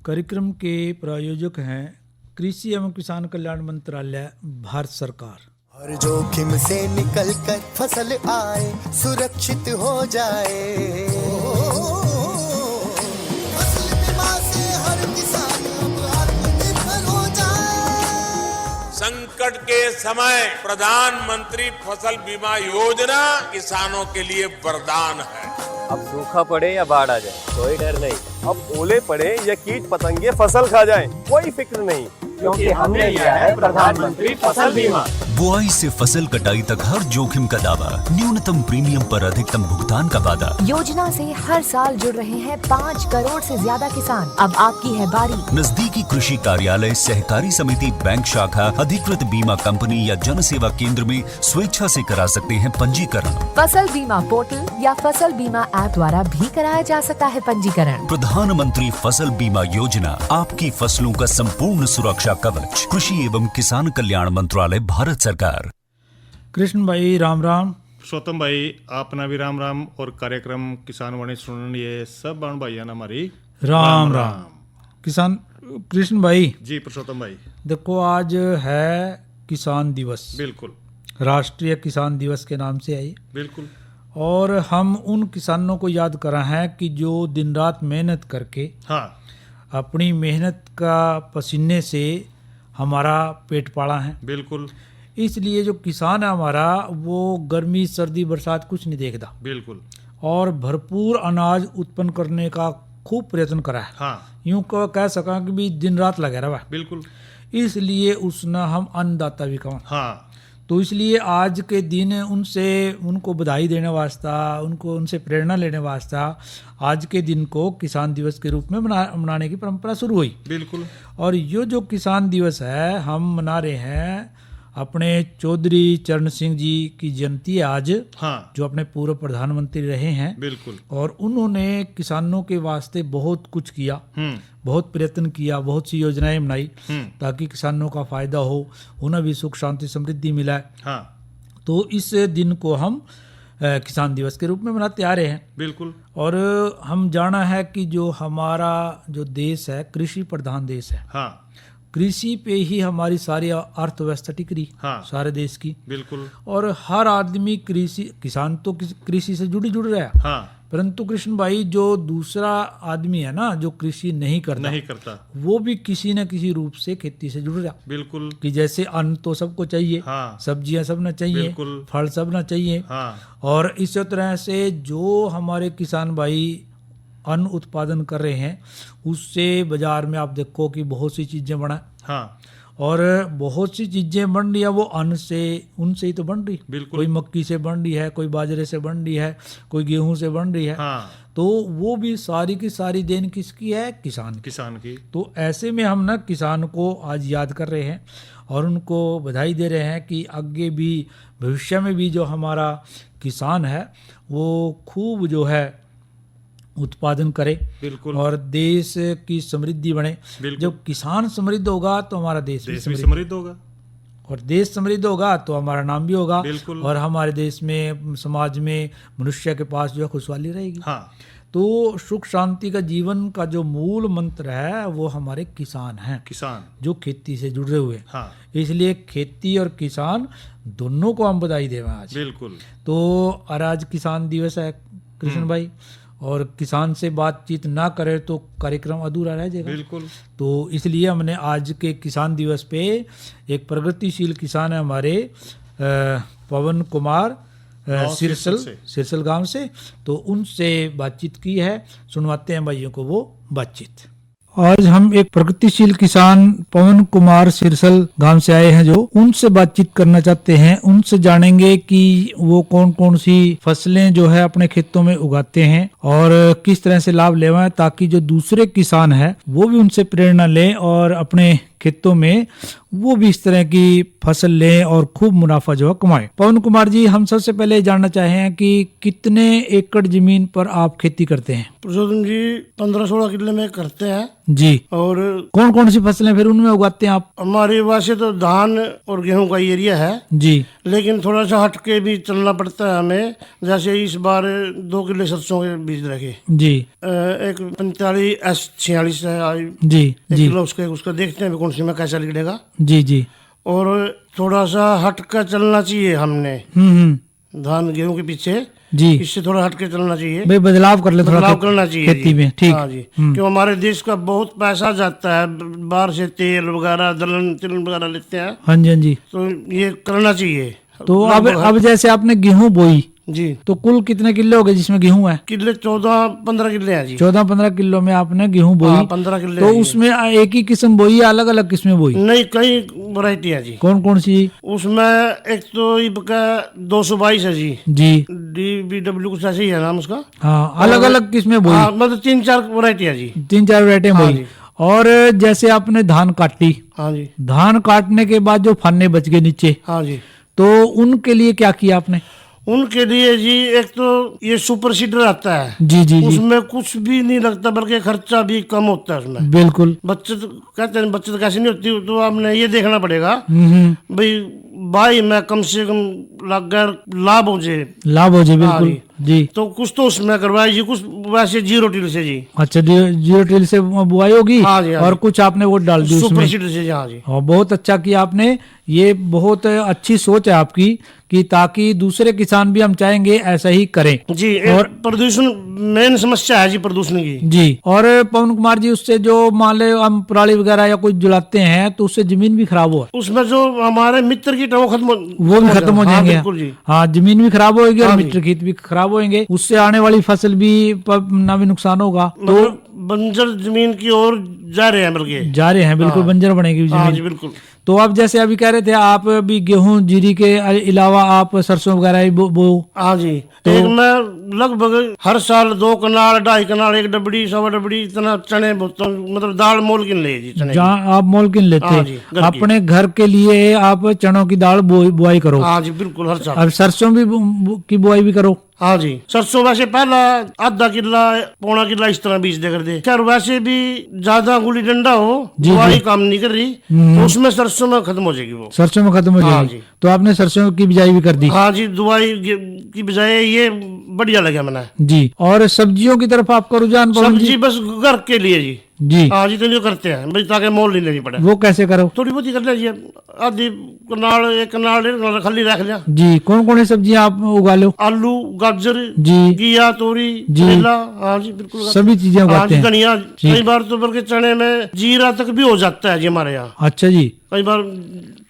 कार्यक्रम के प्रायोजक हैं कृषि एवं किसान कल्याण मंत्रालय, भारत सरकार। हर जोखिम से निकल कर फसल आए, सुरक्षित हो जाए। फसल बीमा से हर किसान अब आत्मनिर्भर हो जाए। संकट के समय प्रधानमंत्री फसल बीमा योजना किसानों के लिए वरदान है। अब सूखा पड़े या बाढ़ आ जाए कोई डर नहीं, अब ओले पड़े या कीट पतंगे फसल खा जाए कोई फिक्र नहीं, क्योंकि हमने लिया है प्रधानमंत्री फसल बीमा। बुआई से फसल कटाई तक हर जोखिम का दावा, न्यूनतम प्रीमियम पर अधिकतम भुगतान का वादा। योजना से हर साल जुड़ रहे हैं 5 करोड़ से ज्यादा किसान। अब आपकी है बारी। नजदीकी कृषि कार्यालय, सहकारी समिति, बैंक शाखा, अधिकृत बीमा कंपनी या जन सेवा केंद्र में स्वेच्छा से करा सकते हैं पंजीकरण। फसल बीमा पोर्टल या फसल बीमा ऐप द्वारा भी कराया जा सकता है पंजीकरण। प्रधानमंत्री फसल बीमा योजना, आपकी फसलों का संपूर्ण सुरक्षा कवच। कृषि एवं किसान कल्याण मंत्रालय, भारत सरकार। कृष्ण भाई राम राम। पुरुषोत्तम भाई आपना भी राम राम। और कार्यक्रम किसान वाणी सुनन ये सब बाण भाई ना हमारी राम राम। किसान कृष्ण भाई जी। पुरुषोत्तम भाई देखो, आज है किसान दिवस। बिल्कुल, राष्ट्रीय किसान दिवस के नाम से है। बिल्कुल। और हम उन किसानों को याद कर रहे हैं कि जो दिन रात मेहनत करके अपनी मेहनत का पसीने से हमारा पेट पाला है। बिल्कुल। इसलिए जो किसान है हमारा, वो गर्मी सर्दी बरसात कुछ नहीं देखता। बिल्कुल। और भरपूर अनाज उत्पन्न करने का खूब प्रयत्न करा है। यूं कह सका कि भी दिन रात लगे रहा। बिल्कुल। इसलिए उसने हम अन्नदाता भी कहा। तो इसलिए आज के दिन उनको बधाई देने वास्ता, उनसे प्रेरणा लेने वास्ता आज के दिन को किसान दिवस के रूप में मनाने की परंपरा शुरू हुई। बिल्कुल। और ये जो किसान दिवस है हम मना रहे हैं, अपने चौधरी चरण सिंह जी की जयंती है आज। जो अपने पूर्व प्रधानमंत्री रहे हैं। बिल्कुल। और उन्होंने किसानों के वास्ते बहुत कुछ किया, बहुत प्रयत्न किया, बहुत सी योजनाएं बनाई ताकि किसानों का फायदा हो, उन्हें भी सुख शांति समृद्धि मिला। तो इस दिन को हम किसान दिवस के रूप में मनाते आ रहे हैं। बिल्कुल। और हम जाना है कि जो हमारा जो देश है कृषि प्रधान देश है। कृषि पे ही हमारी सारी अर्थव्यवस्था टिक रही। सारे देश की। बिल्कुल। और हर आदमी किसान तो कृषि से जुड़ रहा है। परंतु कृष्ण भाई जो दूसरा आदमी है ना, जो कृषि नहीं करता, वो भी किसी न किसी रूप से खेती से जुड़ रहा। बिल्कुल। कि जैसे अन्न तो सबको चाहिए, सब्जियां सब ना चाहिए, फल सब ना चाहिए। और इस तरह से जो हमारे किसान भाई अन्न उत्पादन कर रहे हैं, उससे बाजार में आप देखो कि बहुत सी चीजें बना। और बहुत सी चीजें बन रही है वो अन्न से, उनसे ही तो बन रही। बिल्कुल। कोई मक्की से बन रही है, कोई बाजरे से बन रही है, कोई गेहूं से बन रही है। तो वो भी सारी की सारी देन किसकी है? किसान की। तो ऐसे में हम ना किसान को आज याद कर रहे हैं और उनको बधाई दे रहे हैं कि आगे भी भविष्य में भी जो हमारा किसान है वो खूब जो है उत्पादन करे। बिल्कुल। और देश की समृद्धि बने। जब किसान समृद्ध होगा तो हमारा देश भी समृद्ध होगा। और देश समृद्ध होगा तो हमारा नाम भी होगा। बिल्कुल। और हमारे देश में, समाज में मनुष्य के पास जो है खुशहाली रहेगी। तो सुख शांति का जीवन का जो मूल मंत्र है वो हमारे किसान हैं। जो खेती से जुड़े हुए। इसलिए खेती और किसान दोनों को हम बधाई दें आज। बिल्कुल। तो आज किसान दिवस है कृष्ण भाई, और किसान से बातचीत ना करे तो कार्यक्रम अधूरा रह जाएगा। बिल्कुल। तो इसलिए हमने आज के किसान दिवस पे एक प्रगतिशील किसान है हमारे पवन कुमार सिरसल गांव से, तो उनसे बातचीत की है। सुनवाते हैं भाइयों को वो बातचीत। आज हम एक प्रगतिशील किसान पवन कुमार सिरसल गांव से आए हैं, जो उनसे बातचीत करना चाहते हैं। उनसे जानेंगे कि वो कौन कौन सी फसलें जो है अपने खेतों में उगाते हैं और किस तरह से लाभ लेवाएं, ताकि जो दूसरे किसान है वो भी उनसे प्रेरणा लें और अपने खेतों में वो भी इस तरह की फसल लें और खूब मुनाफा जो है कमाएं। पवन कुमार जी, हम सबसे पहले जानना चाहें कि कितने एकड़ जमीन पर आप खेती करते हैं? प्रचोदन जी 15-16 किले में करते हैं जी। और कौन कौन सी फसलें फिर उनमें उगाते हैं आप? हमारे वैसे तो धान और गेहूं का एरिया है जी। लेकिन थोड़ा सा हट के भी चलना पड़ता है हमें। जैसे इस बार 2 किले सरसों के बीज रखे जी। एक 45S46 है जी। 1 जी। किलो उसका देखते हैं कौन सी में कैसा निकलेगा। जी। जी। और थोड़ा सा हट कर चलना चाहिए हमने धान गेहूं के पीछे। जी। इससे थोड़ा हट के चलना चाहिए, भाई बदलाव कर ले, थोड़ा बदलाव करना चाहिए खेती में। ठीक। हाँ जी, क्यों हमारे देश का बहुत पैसा जाता है बाहर से, तेल वगैरह दलहन तिलहन वगैरह लेते हैं, हाँ जी। हाँ जी। तो ये करना चाहिए। तो अब जैसे आपने गेहूं बोई जी, तो कुल कितने किले हो गए जिसमें गेहूं है? किले 14-15 किले हैं जी। 14-15 किलो में आपने गेहूं बोई। 15 किले तो हैं जी। उसमें एक ही किस्म बोई या अलग अलग किस्में बोई? नहीं, कई वैरायटी है जी। कौन कौन सी? उसमें एक तो इबका 222 है जी, जी। DBW कुछ ऐसे ही है नाम उसका। हाँ, अलग अलग किस्में बोई? हाँ, मतलब 3-4 वैरायटी है जी। 3-4 वैरायटी हाँ बोई। जी। और जैसे आपने धान काटी, हाँ जी। धान काटने के बाद जो फन्ने बच गए नीचे, हाँ जी, तो उनके लिए क्या किया आपने? उनके लिए जी एक तो ये सुपर सीडर आता है। जी। जी। जी। उसमें कुछ भी नहीं लगता, बल्कि खर्चा भी कम होता है उसमें। बिल्कुल। बचत कहते हैं, बचत कैसे नहीं होती, तो आपने ये देखना पड़ेगा हम्म। भाई मैं कम से कम लाभ हो जाए। लाभ हो जाए, बिल्कुल। हाँ जी। तो कुछ तो उसमें करवाया जी, कुछ वैसे 0 टिल से जी। अच्छा, जीरो टिल से बुआई होगी। हाँ जी, हाँ और जी। कुछ आपने वो डाल दी सुपर उसमें। सीडर से। हाँ जी। और बहुत अच्छा किया आपने, ये बहुत अच्छी सोच है आपकी कि ताकि दूसरे किसान भी हम चाहेंगे ऐसा ही करें जी। और प्रदूषण मेन समस्या है जी, प्रदूषण की। जी। और पवन कुमार जी, उससे जो मान ले हम पराली वगैरह या कुछ जलाते हैं तो उससे जमीन भी खराब हो, उसमें जो हमारे मित्र कीट है वो भी खत्म हो हाँ, जाएंगे। बिल्कुल जी। हाँ, जमीन भी खराब होगी और हाँ जी। मित्र खेत भी खराब होंगे, उससे आने वाली फसल भी ना भी नुकसान होगा। तो मतलब बंजर जमीन की ओर जा रहे हैं, बल्कि जा रहे हैं, बिल्कुल बंजर बनेगी हाँ जी, जमीन। बिल्कुल। तो आप जैसे अभी कह रहे थे, आप भी गेहूं जीरी के अलावा आप सरसों वगैरह ही बो। हाँ जी। एक मैं लगभग हर साल 2 कनाल 2.5 कनाल 1 डबड़ी 1.25 डबड़ी इतना चने बोता हूँ, मतलब दाल मोल किन ले जी चने की। जहाँ आप मोल किन लेते हाँ जी, घर की। अपने घर के लिए आप चनों की दाल बुआई करो। हाँ जी, बिल्कुल हर साल। अब सरसों भी की बुआई भी करो। हाँ जी। सरसों वैसे पहला आधा किला 1.25 किला इस तरह बीज दे कर दे। खैर वैसे भी ज्यादा गुली डंडा हो, बुआई काम नहीं कर रही, तो उसमें सरसों में खत्म हो जाएगी वो। सरसों में खत्म हो हाँ जाएगी। जी। तो आपने सरसों की बिजाई भी कर दी? हाँ जी, दुआई की बजाय ये बढ़िया लगा मैंने जी। और सब्जियों की तरफ आपका रुझान? सब्जी बस घर के लिए जी। जी। हाँ जी, तो जो करते हैं भाई, ताकि मोल नहीं लेनी पड़े। वो कैसे करो? थोड़ी बहुत ही कर लीजिए, आधी कनाल 1 कनाल खाली रख लिया जी। कौन कौन सी सब्जियां आप उगा लो? आलू, गाजर जी। घिया, तोरी, जी। करेला। हाँ जी, बिल्कुल सभी चीजें हाँ उगाते जी, हैं? धनिया। जी। कई बार तो बल्कि चने में जीरा तक भी हो जाता है जी हमारे यहाँ। अच्छा जी। कई बार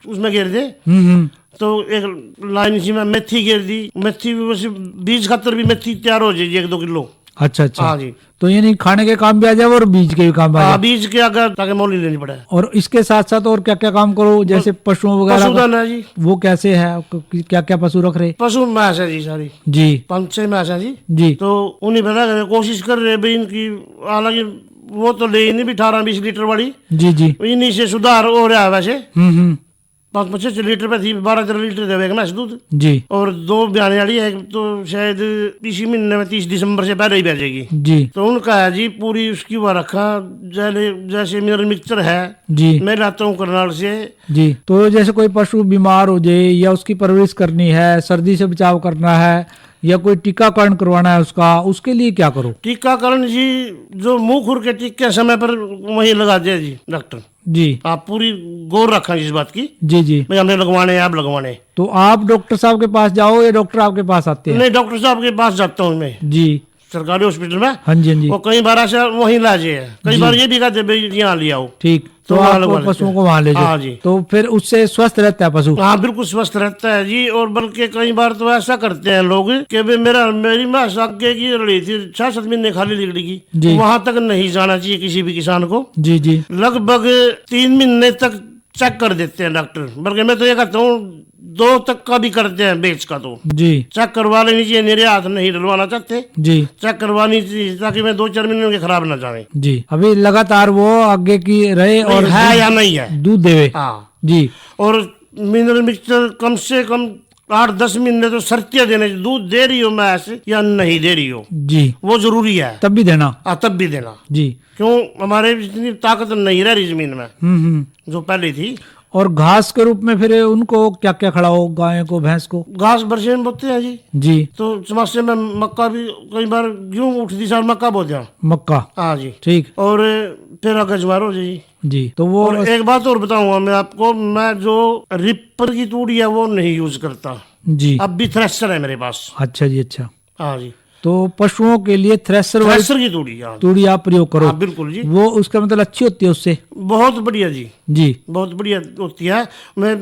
उसमें घेर दे हम्म। तो एक लाइन इसी में मेथी घेर दी। मेथी भी वैसे बीज खातर भी मेथी तैयार हो जाएगी 1-2 किलो। अच्छा अच्छा। हाँ जी। तो यानी खाने के काम भी आ जाए और बीज के भी काम आ हाँ, जाए। बीज के अगर ताकि मोल नहीं लेनी पड़े। और इसके साथ साथ और क्या क्या काम करो, जैसे पशुओं वगैरह पशुधन है जी। वो कैसे है, क्या क्या पशु रख रहे? पशु भैंस है जी सारी, जी। 5-6 भैंस है जी। जी। तो उन्हीं बता कर कोशिश कर रहे भाई इनकी, हालांकि वो तो ले ही नहीं भी 18-20 लीटर वाली, जी। जी। इन्हीं से सुधार हो रहा है वैसे। हम्म। 5-6 लीटर पे थी, 12-13 लीटर देवेगा मैंस दूध। जी। और 2 ब्याने वाली है, तो शायद इसी महीने में 30 दिसंबर से पहले ही भेजेगी। जी। तो उनका है जी पूरी उसकी वो रखा, जैसे मेरा मिक्सर है जी। मैं लाता हूँ करनाल से। जी। तो जैसे कोई पशु बीमार हो जाए या उसकी परवरिश करनी है, सर्दी से बचाव करना है या कोई टीकाकरण करवाना है उसका, उसके लिए क्या करो? टीकाकरण जी जो मुंह खुर के टीके समय पर वही लगा दे जी डॉक्टर। जी। आप पूरी गौर रखा इस बात की। जी। जी। भाई हमें लगवाने हैं, आप लगवाने। तो आप डॉक्टर साहब के पास जाओ या डॉक्टर आपके पास आते हैं? नहीं, डॉक्टर साहब के पास जाता हूँ मैं, जी। सरकारी हॉस्पिटल में। हाँ जी। हाँ जी। वो कई बार ऐसा वही इलाज है, कई बार ये भी कहते भाई यहाँ ले आओ। ठीक। तो वहाँ आप लगवा लेते पशुओं हैं। को वहाँ ले हाँ जाओ। जी। तो फिर उससे स्वस्थ रहता है पशु? हाँ, बिल्कुल स्वस्थ रहता है जी। और बल्कि कई बार तो ऐसा करते हैं लोग कि भाई मेरी भैंस आगे की रही थी 6-7 महीने खाली लिगड़ेगी, जी। वहां तक नहीं जाना चाहिए किसी भी किसान को। जी। जी। लगभग 3 महीने तक चेक कर देते हैं डॉक्टर। बल्कि मैं तो ये कहता हूँ 2 तक का भी करते हैं बेच का, तो जी चेक करवा लेनी चाहिए, निर्यात नहीं डलवाना चाहते, जी चेक करवानी चाहिए ताकि मैं 2-4 महीने के खराब ना जाए, जी। अभी लगातार वो आगे की रहे और है या नहीं है, दूध देवे। हाँ। जी और मिनरल मिक्सचर कम से कम 8-10 महीने तो सर्तियाँ देने, दूध दे रही हो मैं ऐसे या नहीं दे रही हो, जी वो जरूरी है, तब भी देना। तब भी देना। जी क्यों, हमारे इतनी ताकत नहीं रह रही जमीन में जो पहले थी। और घास के रूप में फिर उनको क्या क्या खिलाओ, गाय को भैंस को? घास बरसे में बोते हैं जी, जी। तो चमासे में मक्का भी कई बार गेहूं उठती साल मक्का बोते हैं। मक्का, हाँ जी, ठीक। और फिर आगे ज्वार हो जाएगी जी। तो वो और एक बात और बताऊंगा मैं आपको, मैं जो रिपर की तूड़ी है वो नहीं यूज करता जी। अब भी थ्रेशर है मेरे पास। अच्छा जी, अच्छा। हाँ जी, तो पशुओं के लिए थ्रेशर वाली थ्रेशर की तूड़ी, हाँ तूड़ी आप प्रयोग करो? हाँ, बिल्कुल जी। वो उसका मतलब अच्छी होती है उससे? बहुत बढ़िया जी, जी बहुत बढ़िया होती है। मैं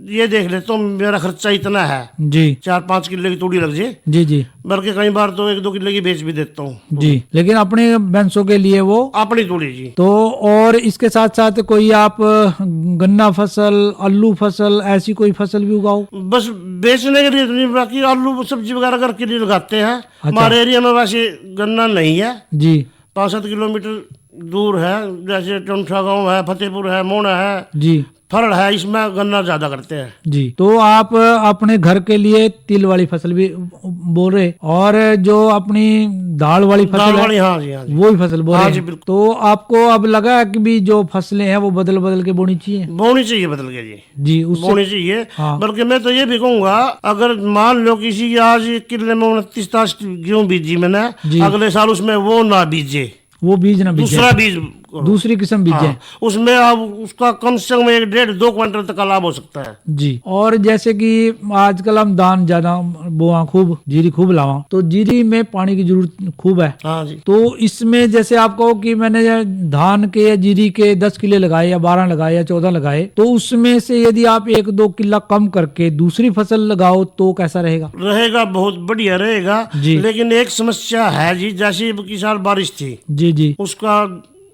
ये देख लेता हूँ मेरा खर्चा इतना है, जी 4-5 किलो की तूड़ी लग जाए, जी जी बल्कि कई बार तो 1-2 किलो की बेच भी देता हूँ जी। लेकिन अपने भैंसों के लिए वो अपनी तूड़ी जी। तो, और इसके साथ साथ कोई आप गन्ना फसल, आलू फसल, ऐसी कोई फसल भी उगाओ? बस बेचने के लिए तो नहीं, बाकी आलू सब्जी वगैरह घर के लिए लगाते हैं। हमारे एरिया में वैसे गन्ना नहीं है जी। 5-7 किलोमीटर दूर है, जैसे टोंठा गांव है, फतेहपुर है, मोना है, जी फरड़ है, इसमें गन्ना ज्यादा करते हैं जी। तो आप अपने घर के लिए तिल वाली फसल भी बोल रहे, और जो अपनी दाल वाली दाल फसल वाली, है हाँ जी, हाँ जी, वो भी फसल बोल हाँ रहे जी, हैं। बिल्कुल। तो आपको अब लगा है कि भी जो फसलें हैं वो बदल बदल के बोनी चाहिए? बोनी चाहिए बदल के जी, जी उससे बोनी चाहिए। हाँ। बल्कि मैं तो ये भी कहूंगा, अगर मान लो किसी की आज 1 किले में 29-30 गेहूं बीजी मैंने, जी। अगले साल उसमें वो ना बीजे, वो बीज ना बीजे, दूसरा बीज करो। दूसरी किस्म बीजे। हाँ, उसमें अब उसका कम से कम 1-1.5-2 क्विंटल तक का लाभ हो सकता है जी। और जैसे कि आजकल हम धान ज्यादा बोआ, खूब जीरी खूब लावा, तो जीरी में पानी की जरूरत खूब है। हाँ जी, तो इसमें जैसे आप कहो कि मैंने धान के या जीरी के 10 किले लगाए या 12 लगाए या 14 लगाए, तो उसमें से यदि आप 1-2 किला कम करके दूसरी फसल लगाओ तो कैसा रहेगा? रहेगा, बहुत बढ़िया रहेगा जी। लेकिन एक समस्या है जी, जैसे की साल बारिश थी, जी जी उसका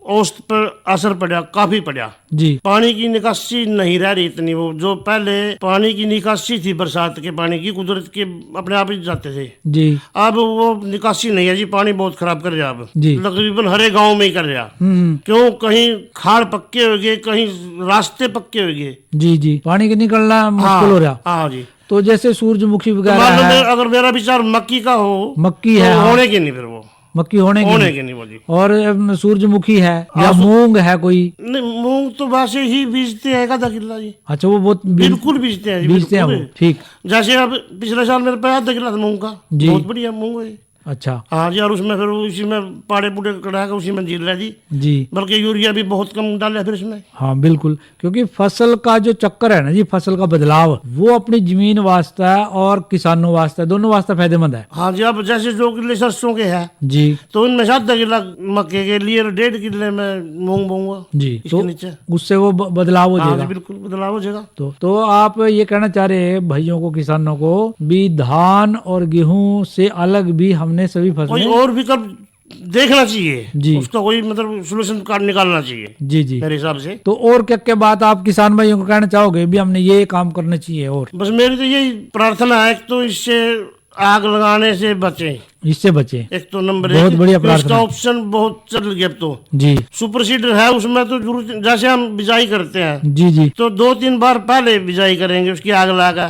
औसत पर असर पड़ा, काफी पड़ा। जी पानी की निकासी नहीं रह रही इतनी, वो जो पहले पानी की निकासी थी बरसात के पानी की, कुदरत के अपने आप ही जाते थे, जी। अब वो निकासी नहीं है जी, पानी बहुत खराब कर रहा अब जी। तकरीबन हरे गांव में ही कर रहा। क्यों, कहीं खाड़ पक्के हो गए, कहीं रास्ते पक्के हो गए, जी जी। पानी के निकलना मुश्किल हो रहा। हाँ जी। तो जैसे सूरजमुखी तो वगैरह मान लो है, अगर मेरा विचार मक्की का हो, मक्की तो है, हाँ। होने की नहीं, फिर वो मक्की होने होने की की नहीं वो जी। और सूरजमुखी है या मूंग है कोई? नहीं, मूंग तो वैसे ही बीजते हैं 1/2 किला जी, अच्छा, वो बहुत बिल्कुल बीजते हैं जी, बीजते हैं वो, बिल्कुल। ठीक। जैसे अब पिछले साल मेरे पास 1/2 किला था मूंग का, जी। बहुत बढ़िया मूंग है। अच्छा हाँ जी, और उसमें फिर उसी में पाड़े पुड़े कढ़ा के उसी में जील रहा जी, जी। बल्कि यूरिया भी बहुत कम डाला फिर इसमें। हाँ बिल्कुल, क्योंकि फसल का जो चक्कर है ना जी, फसल का बदलाव, वो अपनी जमीन वास्ते है और किसानों वास्ते, दोनों वास्ते फायदेमंद है। हाँ जी, अब जैसे 2 किले सरसों के हैं, जी तो उनमें 7 किला मक्के के लिए 1.5 किले में मूंग बोऊंगा जी। इसके तो नीचे। उससे वो बदलाव हो हाँ जी, जाएगा। बिल्कुल बदलाव हो जाएगा। तो आप ये कहना चाह रहे हैं भाइयों को, किसानों को भी, धान और गेहूं से अलग भी हमने सभी कोई फसलें और विकल्प देखना चाहिए जी। उसका कोई मतलब सोल्यूशन कार्ड निकालना चाहिए जी जी। मेरे हिसाब से। तो और क्या क्या बात आप किसान भाइयों को कहना चाहोगे भी हमने ये काम करना चाहिए? और बस मेरी तो यही प्रार्थना है, तो इससे आग लगाने से बचें, इससे बचे। एक तो नंबर बहुत 1। बढ़िया इसका प्रार्थना। ऑप्शन बहुत चल गया अब तो, जी सुपर सीडर है, उसमें तो जरूरत, जैसे हम बिजाई करते हैं जी जी। तो 2-3 बार पहले बिजाई करेंगे, उसकी आग लगा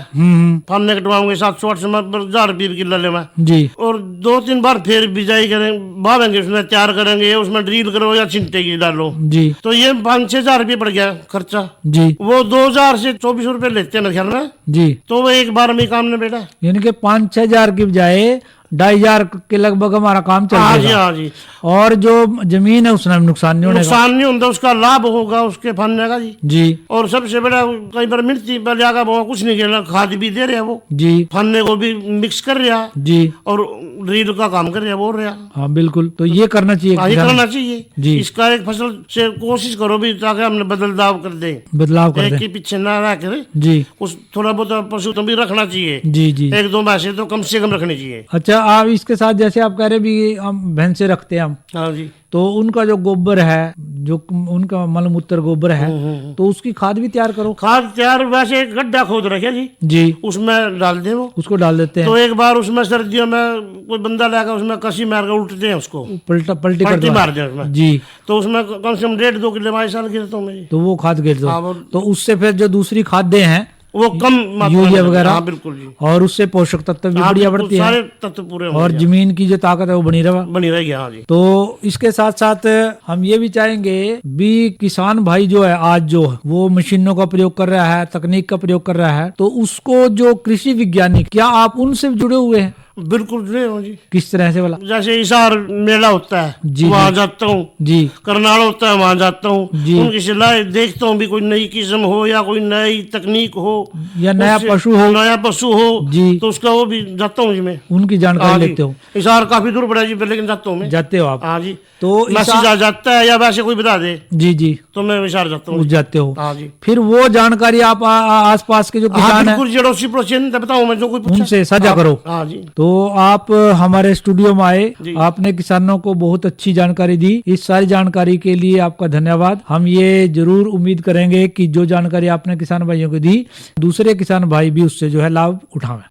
फलने कटवाओगे 700-800 में 1000 रुपये की किलो में जी। और 2-3 बार फिर बिजाई करेंगे, बावेंगे, उसमें तैयार करेंगे, उसमें ड्रिल करो या छिंटे की डालो, जी तो ये 5-6 हजार रुपये पड़ गया खर्चा। जी वो 2000 से 2400 रुपये लेते हैं मेरे ख्याल में, जी। तो वो एक बार में काम ने बेटा। यानी कि 5-6 हजार की बजाय 2,500 के लगभग हमारा काम चल हाँ जी, जाएगा। हाँ जी। और जो जमीन है उसमें नुकसान नहीं होने का। नुकसान नहीं होता, उसका लाभ होगा उसके फलने का जी। जी और सबसे बड़ा कई बार मिर्ची पहले आगा कुछ नहीं खेलना, खाद भी दे रहे हैं वो, जी फलने को भी मिक्स कर रहा जी। और ड्रिल का काम कर रहा, बोल रहा। हाँ बिल्कुल, तो ये करना चाहिए हाँ, ये किसान। करना चाहिए जी। इसका एक फसल से कोशिश करो भी, ताकि हमने बदलाव कर दे, बदलाव कर एक दें। के पीछे ना रह कर जी उस थोड़ा बहुत पशु तो भी रखना चाहिए, जी जी। 1-2 भैंसे तो कम से कम रखनी चाहिए। अच्छा, आप इसके साथ जैसे आप कह रहे भी हम भैंसे रखते हैं हम, हाँ जी, तो उनका जो गोबर है, जो उनका मलमूत्र गोबर है, तो उसकी खाद भी तैयार करो। खाद तैयार वैसे एक गड्ढा खोद रखे जी, जी, उसमें डाल दे वो, उसको डाल देते हैं। तो एक बार उसमें सर्दियों में कोई बंदा लाकर उसमें कसी मार कर उल्टते हैं उसको, पलटी पलटी मार दे उसमें जी, तो उसमें कम से कम 1.5-2 किलो हमारे साल गिरता हूँ मैं जी। तो वो खाद गिर हाँ, दो, वो- तो उससे फिर जो दूसरी खादें हैं वो कम मात्रा में यूरिया लगता है। वगैरह, हाँ बिल्कुल जी, और उससे पोषक तत्व भी हाँ, बढ़िया बिल्कुल, बढ़ती सारे है, तत्व पूरे और होंगे, जमीन की जो ताकत है वो बनी रहा। बनी रहेगी। हाँ जी, तो इसके साथ साथ हम ये भी चाहेंगे भी किसान भाई जो है आज जो वो मशीनों का प्रयोग कर रहा है, तकनीक का प्रयोग कर रहा है, तो उसको जो कृषि वैज्ञानिक, क्या आप उनसे जुड़े हुए हैं? बिल्कुल जुड़े हो जी। किस तरह से वाला? जैसे इसार मेला होता है जी, वहाँ जी। जाता हूँ, जी, करनाल होता है वहाँ जाता जी। हूँ, उनकी सलाह देखता हूँ भी कोई नई किस्म हो या कोई नई तकनीक हो या नया उससे- पशु हो। नया पशु हो जी। तो उसका वो भी जाता हूँ जी मैं। उनकी हाँ जानकारी जी, लेते हो, इसार काफी दूर पड़ा जी, लेकिन जाता हूँ मैं। जाते हो आप? हाँ जी, तो मैसेज आ जाता है या वैसे कोई बता दे जी जी, तो मैं इसार जाता हूँ उस जी। जाते हो। हाँ जी, फिर वो जानकारी आप आसपास के जो हाँ किसान है बिल्कुल जी, अड़ोसी पड़ोसी बताऊँ मैं जो कोई पूछे। उनसे साझा हाँ, करो। हाँ जी, तो आप हमारे स्टूडियो में आए, जी। आपने किसानों को बहुत अच्छी जानकारी दी। इस सारी जानकारी के लिए आपका धन्यवाद। हम ये जरूर उम्मीद करेंगे कि जो जानकारी आपने किसान भाइयों को दी, दूसरे किसान भाई भी उससे जो है लाभ उठावें।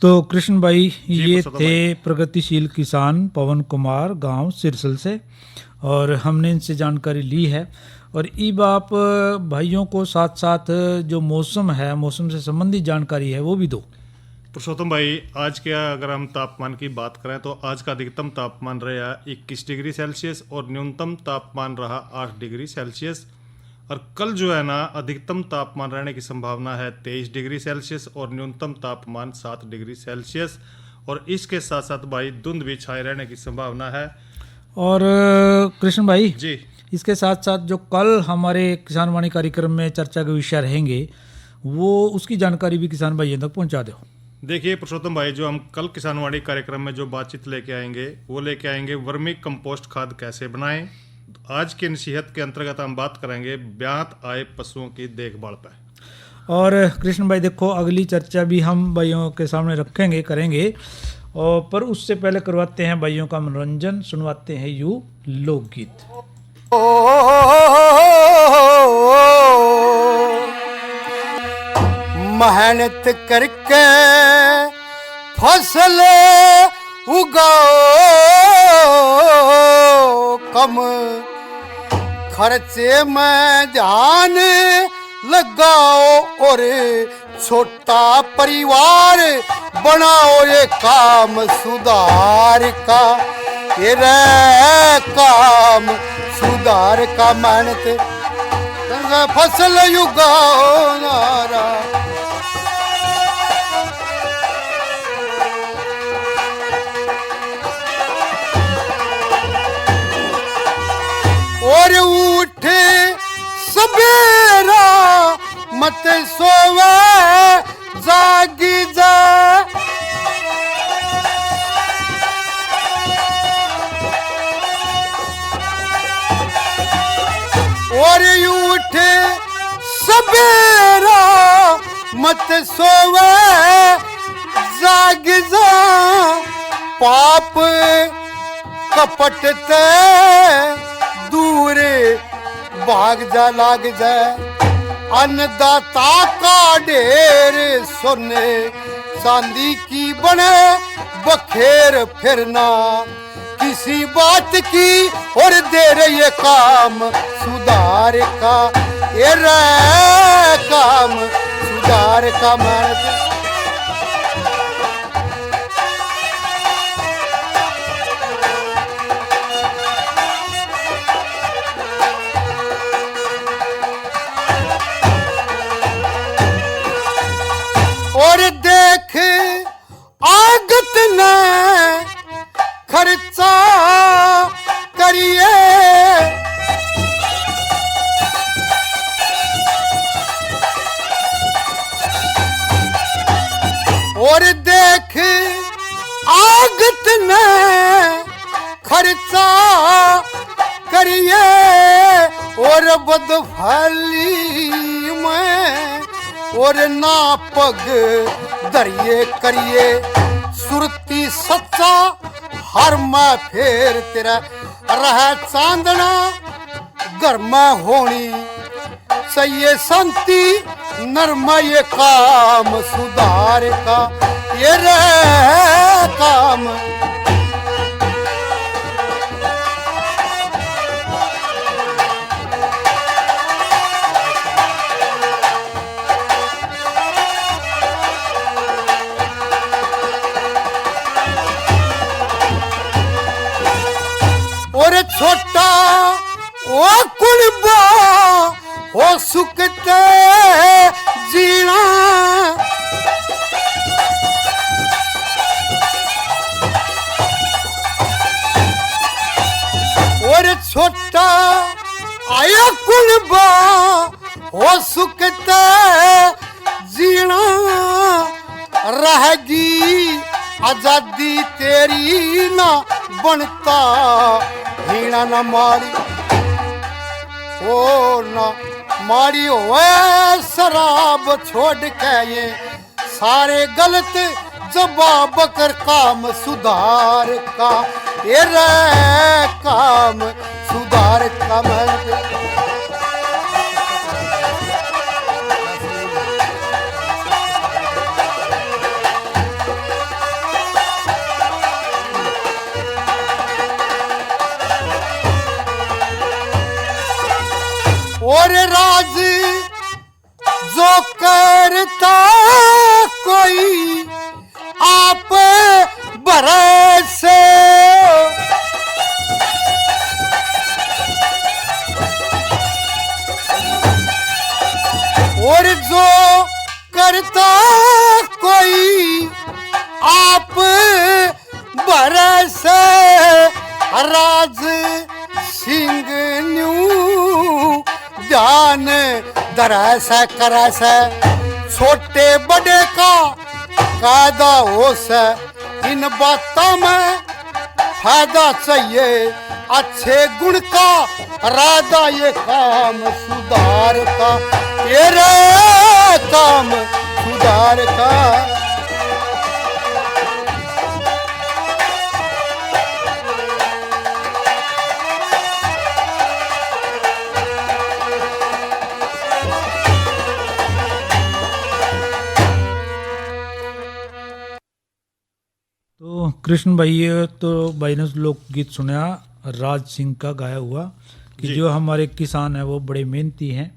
तो कृष्ण भाई, ये प्रसाद थे प्रगतिशील किसान पवन कुमार गांव सिरसल से, और हमने इनसे जानकारी ली है। और अब आप भाइयों को साथ साथ जो मौसम है, मौसम से संबंधित जानकारी है वो भी दो। पुरुषोत्तम भाई, आज के अगर हम तापमान की बात करें तो आज का अधिकतम तापमान रहा 21 डिग्री सेल्सियस और न्यूनतम तापमान रहा 8 डिग्री सेल्सियस। और कल जो है ना, अधिकतम तापमान रहने की संभावना है 23 डिग्री सेल्सियस और न्यूनतम तापमान 7 डिग्री सेल्सियस। और इसके साथ साथ भाई धुंध भी छाए रहने की संभावना है। और कृष्ण भाई जी, इसके साथ साथ जो कल हमारे किसान वाणी कार्यक्रम में चर्चा के विषय रहेंगे, वो उसकी जानकारी भी किसान भाइयों तक पहुंचा दो। देखिए पुरुषोत्तम भाई, जो हम कल किसानवाड़ी कार्यक्रम में जो बातचीत लेके आएंगे वो लेके आएंगे वर्मी कंपोस्ट खाद कैसे बनाएं। आज की नसीहत के अंतर्गत हम बात करेंगे ब्यात आए पशुओं की देखभाल पर। और कृष्ण भाई देखो, अगली चर्चा भी हम भाइयों के सामने रखेंगे, करेंगे, और पर उससे पहले करवाते हैं भाइयों का मनोरंजन, सुनवाते हैं यू लोकगीत। मेहनत करके फसल उगाओ, कम खर्चे में ध्यान लगाओ और छोटा परिवार बनाओ। ये काम सुधार का, ये रे काम सुधार का। मेहनत फसल उगाओ नारा। और उठे सवेरा मत सोवे, जागी जा। और उठे सवेरा मत सोवे, जाग जा। पाप कपट ते दूर भाग जा, लाग जा। अन्नदाता का ढेर सोने चांदी की बने, बखेर फिरना किसी बात की और दे रही ये काम सुधार का। ये रे काम सुधार का। मेहनत और देख आगत ने खर्चा करिए, और देख आगत ने खर्चा करिए, और बदफली में और ना पग दरिए करिए। सुरती सच्चा हर मैं फेर तेरा रह चांदना घर में होनी चाहिए शांति नर्म ये काम सुधार का ये रह काम। और छोटा ओ कुलबा हो सुखते जीना और छोटा आया कुलबा हो सुखते जीना रहेगी आजादी तेरी ना बनता हीना न मारी ओ ना मारी होए शराब छोड़ के ये सारे गलत जवाब कर काम सुधार का ये रे काम सुधार का और राज जो करता कोई आप भरोसे और जो करता कोई आप भरोसे राज सिंह न्यू ध्यान दरस करस छोटे बड़े का कायदा हो से इन बातों में फायदा चाहिए अच्छे गुण का राधा ये काम सुधार का ये रे काम सुधार का। तो कृष्ण भाई तो भाई ने लोकगीत सुना राज सिंह का गाया हुआ कि जो हमारे किसान हैं वो बड़े मेहनती हैं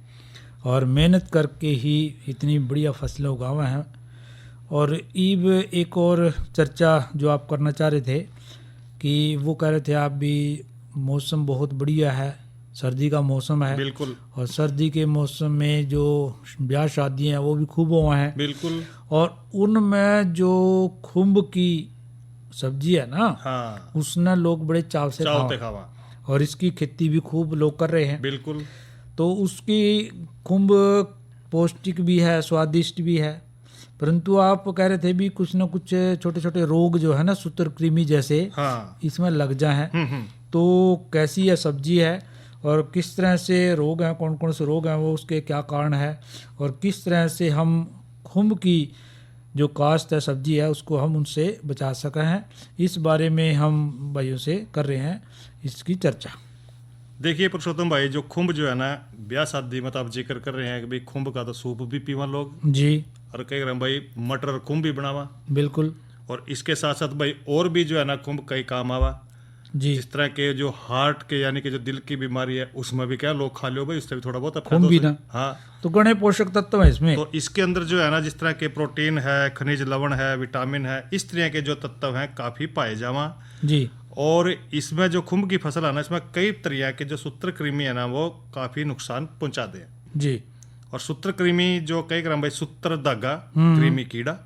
और मेहनत करके ही इतनी बढ़िया फसलें उगावे हैं। और ईब एक और चर्चा जो आप करना चाह रहे थे कि वो कह रहे थे आप भी मौसम बहुत बढ़िया है, सर्दी का मौसम है बिल्कुल, और सर्दी के मौसम में जो ब्याह शादियाँ हैं वो भी खूब हुआ हैं बिल्कुल, और उनमें जो खुम्ब की सब्जी है ना, हाँ, उसने लोग बड़े चाव से खावा और इसकी खेती भी खूब लोग कर रहे हैं। बिल्कुल, तो उसकी खुम्ब पौष्टिक भी है, स्वादिष्ट भी है, परंतु आप कह रहे थे भी कुछ ना कुछ छोटे छोटे रोग जो है ना सूत्रकृमि जैसे, हाँ, इसमें लग जाए हैं। तो कैसी यह सब्जी है और किस तरह से रोग हैं, कौन कौन से रोग हैं, वो उसके क्या कारण है और किस तरह से हम खुम्ब की जो काश्त है सब्जी है उसको हम उनसे बचा सके हैं, इस बारे में हम भाइयों से कर रहे हैं इसकी चर्चा। देखिए पुरुषोत्तम भाई, जो खुम्ब जो है ना ब्याह शादी में तो आप जिक्र कर रहे हैं कि भाई खुम्ब का तो सूप भी पीवा लोग जी, और कह रहे हैं भाई मटर और खुम्ब भी बनावा, बिल्कुल, और इसके साथ साथ भाई और भी जो है ना खुम्ब कई काम आवा जी। जिस तरह के जो हार्ट के यानी कि जो दिल की बीमारी है उसमें भी क्या लोग खा लो भाई, उससे भी थोड़ा बहुत खुम्ब भी ना, हाँ, तो गणे पोषक तत्व है इसमें। तो इसके अंदर जो है ना जिस तरह के प्रोटीन है, खनिज लवण है, विटामिन है, इस तरह के जो तत्व हैं काफी पाए जावा जी। और इसमें जो खुम्ब की फसल है ना इसमें कई तरह के जो सूत्रकृमि है ना वो काफी नुकसान पहुंचा दे जी। और सूत्रकृमि जो कई ग्राम भाई सूत्र धागा कृमि कीड़ा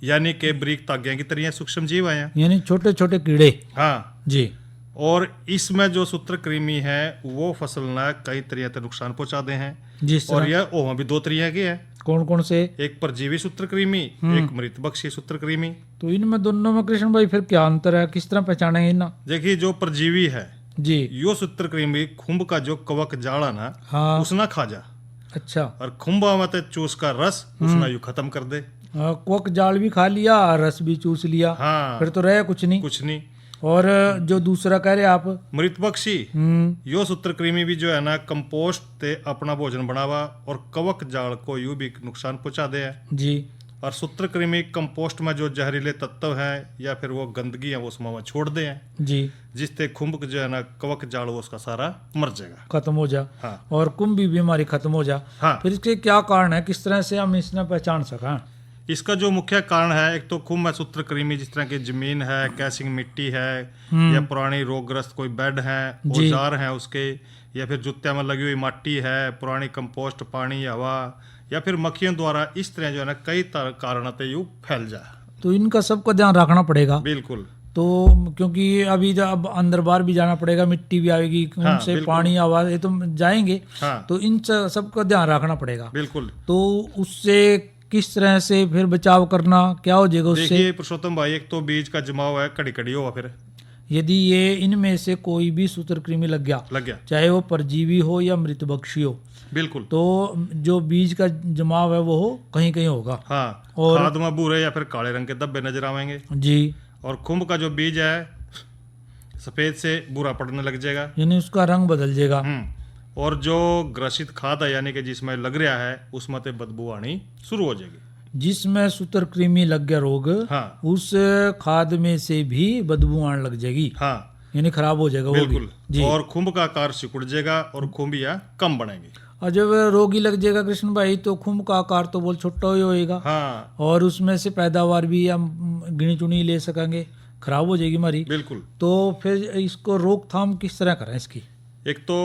यानी के ब्रीक तागिया की तरह सूक्ष्म जीव हैं, यानी छोटे छोटे कीड़े, हाँ जी। और इसमें जो सूत्रकृमि है वो फसल ना कई तरह से नुकसान पहुंचा दे हैं, जिस और यह ओह भी दो तरह के हैं। कौन कौन से? एक परजीवी सूत्रकृमि, एक मृतभक्षी सूत्रकृमि। तो इनमें दोनों में कृष्ण भाई फिर क्या अंतर है, किस तरह पहचानेंगे ना? देखिए जो परजीवी है जी, यो सूत्रकृमि खुम्ब का जो कवक जाड़ा ना, हाँ, उसना खा जा, अच्छा, और खुम्बा मत चूस का रस उसना यू खत्म कर दे। कोक जाल भी खा लिया, रस भी चूस लिया, हाँ। फिर तो रहे कुछ नहीं। कुछ नहीं। और जो दूसरा कह रहे आप मृत पक्षी, यो सूत्रकृमि भी जो है ना कंपोस्ट ते अपना भोजन बनावा और कवक जाल को यूं भी नुकसान पहुंचा दे है जी। और सूत्रकृमि कंपोस्ट में जो जहरीले तत्व हैं या फिर वो गंदगी है वो उसमें छोड़ दे हैं जी, जिससे खुंभ जो है ना कवक जाल वो उसका सारा मर जाएगा, खत्म हो जा। हाँ। और कुंभ भी बीमारी खत्म हो जा। हाँ। फिर इसके क्या कारण है, किस तरह से हम इसने पहचान सका? इसका जो मुख्य कारण है, एक तो खुंभ में सूत्रकृमि जिस तरह की जमीन है, कैसिंग मिट्टी है या पुरानी रोगग्रस्त कोई बेड है, औजार है उसके, या फिर जुत्तिया में लगी हुई माटी है, पुरानी कंपोस्ट, पानी, हवा या फिर मक्खियों द्वारा इस तरह जो है ना कई कारण यू फैल जाए। तो इनका सबको ध्यान रखना पड़ेगा। बिल्कुल। तो क्योंकि अभी अब अंदर बाहर भी जाना पड़ेगा, मिट्टी भी आएगी उनसे, पानी, आवाज, ये तो जाएंगे। हाँ। तो इन सबका ध्यान रखना पड़ेगा। बिल्कुल। तो उससे किस तरह से फिर बचाव करना, क्या हो जाएगा उससे? देखिए पुरुषोत्तम भाई, एक तो बीज का जमाव है, कड़ी कड़ी होगा। फिर यदि ये इनमें से कोई भी सूत्रकृमि लग गया, चाहे वो परजीवी हो या मृत भक्षी हो, बिल्कुल, तो जो बीज का जमाव है वो कहीं कहीं होगा। हाँ। और खाद में भूरे या फिर काले रंग के धब्बे नजर आएंगे जी। और खुंभ का जो बीज है सफेद से भूरा पड़ने लग जाएगा, यानी उसका रंग बदल जाएगा। और जो ग्रसित खाद है यानी कि जिसमें लग रहा है उसमें ते बदबू आनी शुरू हो जाएगी। जिसमें सूत्रकृमि लग गया रोग, हाँ। उस खाद में से भी बदबू आने लग जाएगी। हाँ। यानी खराब हो जाएगा। बिल्कुल। जी। और खुंभ का आकार सिकुड़ जाएगा और खुंबियां कम बनेगी। और जब रोगी लग जाएगा कृष्ण भाई, तो खुंभ का आकार तो बहुत छोटा ही होएगा। हाँ। और उसमें से पैदावार भी हम गिनी चुनी ले सकेंगे, खराब हो जाएगी हमारी। बिल्कुल। तो फिर इसको रोकथाम किस तरह करें इसकी? एक तो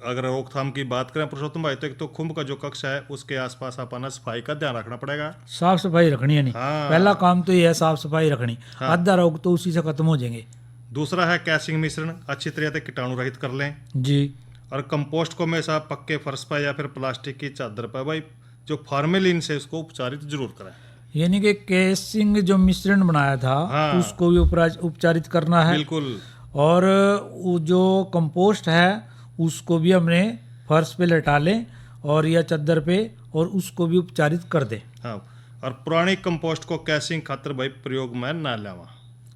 अगर रोकथाम की बात करें पुरुषोत्तम भाई, तो एक तो खुंभ का जो कक्ष है उसके आसपास अपना सफाई का ध्यान रखना पड़ेगा। साफ सफाई रखनी है। नहीं, हाँ। पहला काम तो ये है साफ सफाई रखनी। हाँ। आधा रोग तो उसी से खत्म हो जाएंगे। दूसरा है कैसिंग मिश्रण अच्छी तरह से कीटाणु रहित कर लें जी। और कंपोस्ट को हमेशा पक्के फर्श पर या फिर प्लास्टिक की चादर पर भाई जो फार्मेलिन से उसको उपचारित जरूर करें। यानी कि कैसिंग जो मिश्रण बनाया था, हाँ। उसको भी उपचारित करना है। बिल्कुल। और वो जो कंपोस्ट है उसको भी हमने फर्श पे लटा लें और या चादर पे, और उसको भी उपचारित कर दें। हाँ। और पुरानी कंपोस्ट को कैसिंग खातर भाई प्रयोग में ना लावा।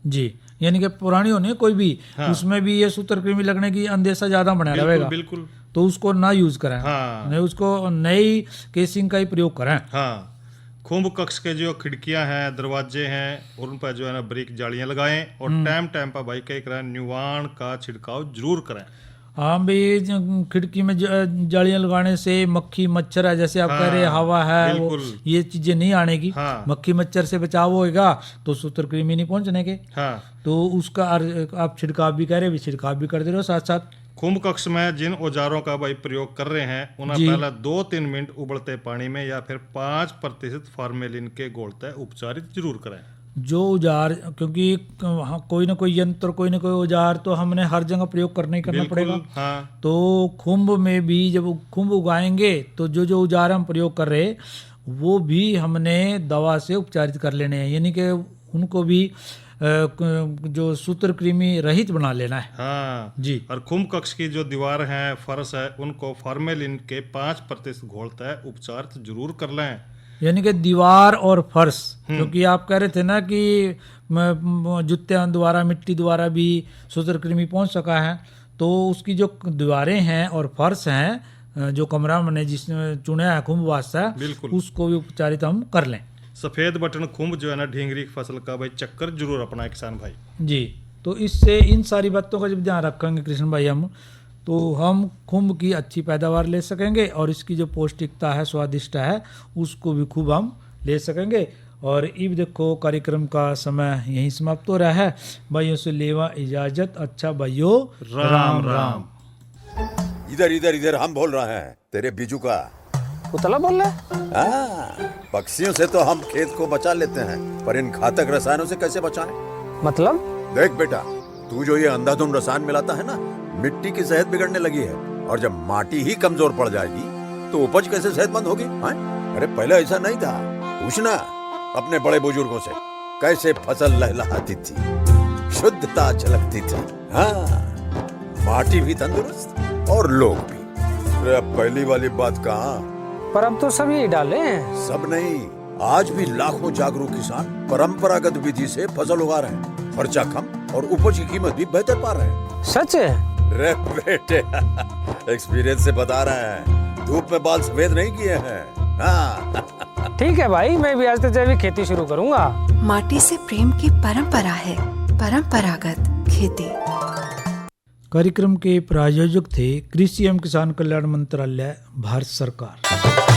जी। यानी कि पुरानी होने कोई भी, हाँ। उसमें भी ये सूत्रकृमि लगने की अंदेशा ज्यादा बना रहेगा। बिल्कुल। तो उसको ना यूज करें। हाँ। नहीं, उसको नई केसिंग का ही प्रयोग करें। हाँ। खुंभ कक्ष के जो खिड़कियां हैं, दरवाजे हैं, उन पर जो है ना ब्रिक जालियां लगाएं और टाइम टाइम पर भाई कई करें न्यूवान का छिड़काव जरूर करें। हाँ भाई, खिड़की में जालियां लगाने से मक्खी मच्छर है, जैसे आप कह रहे हवा है, वो ये चीजें नहीं आने की। हाँ। मक्खी मच्छर से बचाव होएगा तो सूत्रकृमि नहीं पहुंचने के। हाँ। तो उसका आप छिड़काव भी कह रहे, छिड़काव भी करते रहो साथ साथ। खुंभ कक्ष में जिन औजारों का भाई प्रयोग कर रहे हैं उन्हें पहला 2-3 मिनट उबलते पानी में या फिर 5% फार्मेलिन के घोलते उपचारित जरूर करें। जो औजार, क्योंकि कोई ना कोई यंत्र, कोई ना कोई औजार तो हमने हर जगह प्रयोग करना ही करना पड़ेगा। हाँ। तो खुंभ में भी जब खुंभ उगाएंगे तो जो औजार हम प्रयोग कर रहे वो भी हमने दवा से उपचारित कर लेने हैं, यानी कि उनको भी जो सूत्रकृमि रहित बना लेना है। हाँ जी। और खुंभ कक्ष की जो दीवार है, फर्श है, उनको फार्मेलिन के 5% घोलता उपचार जरूर कर लें। यानी कि दीवार और फर्श, क्योंकि आप कह रहे थे ना कि जुत्तियां द्वारा, मिट्टी द्वारा भी सूत्रकृमि पहुंच सका है, तो उसकी जो दीवारें हैं और फर्श हैं, जो कमरा हमने जिसने चुना है खुंभ वास्ता, उसको भी उपचारित हम कर लें। सफेद बटन खुंभ जो है ना ढींगरी फसल का भाई चक्कर जरूर अपना किसान भाई। जी। तो इससे इन सारी बातों का जब ध्यान रखेंगे कृष्ण भाई हम, तो हम खुंभ की अच्छी पैदावार ले सकेंगे और इसकी जो पौष्टिकता है, स्वादिष्टता है, उसको भी खूब हम ले सकेंगे। और इब देखो कार्यक्रम का समय यहीं समाप्त हो रहा है। भाइयों से लेवा इजाजत। अच्छा भाइयों, राम राम। इधर इधर इधर हम बोल रहे हैं तेरे बीजू का उतला बोल रहा है। पक्षियों से तो हम खेत को बचा लेते हैं, पर इन घातक रसायनों से कैसे बचाएं? मतलब? देख बेटा, तू जो ये अंधाधुंध रसायन मिलाता है ना, मिट्टी की सेहत बिगड़ने लगी है। और जब माटी ही कमजोर पड़ जाएगी तो उपज कैसे सेहतमंद होगी? अरे पहले ऐसा नहीं था। पूछना अपने बड़े बुजुर्गों से, कैसे फसल लहलहाती थी, शुद्धता झलकती थी। हाँ, माटी भी तंदुरुस्त और लोग भी। अरे अब पहली वाली बात कहाँ? पर अब तो सब यही डाले हैं। सब नहीं, आज भी लाखों जागरूक किसान परंपरागत विधि से फसल उगा रहे हैं, खर्चा कम और उपज की कीमत भी बेहतर पा रहे हैं। सच है? रे बेटे एक्सपीरियंस से बता रहे हैं, धूप में बाल सफेद नहीं किए हैं। हाँ। ठीक है भाई, मैं भी आज से जैविक खेती शुरू करूंगा। माटी से प्रेम की परंपरा है, परंपरागत खेती। कार्यक्रम के प्रायोजक थे कृषि एवं किसान कल्याण मंत्रालय, भारत सरकार।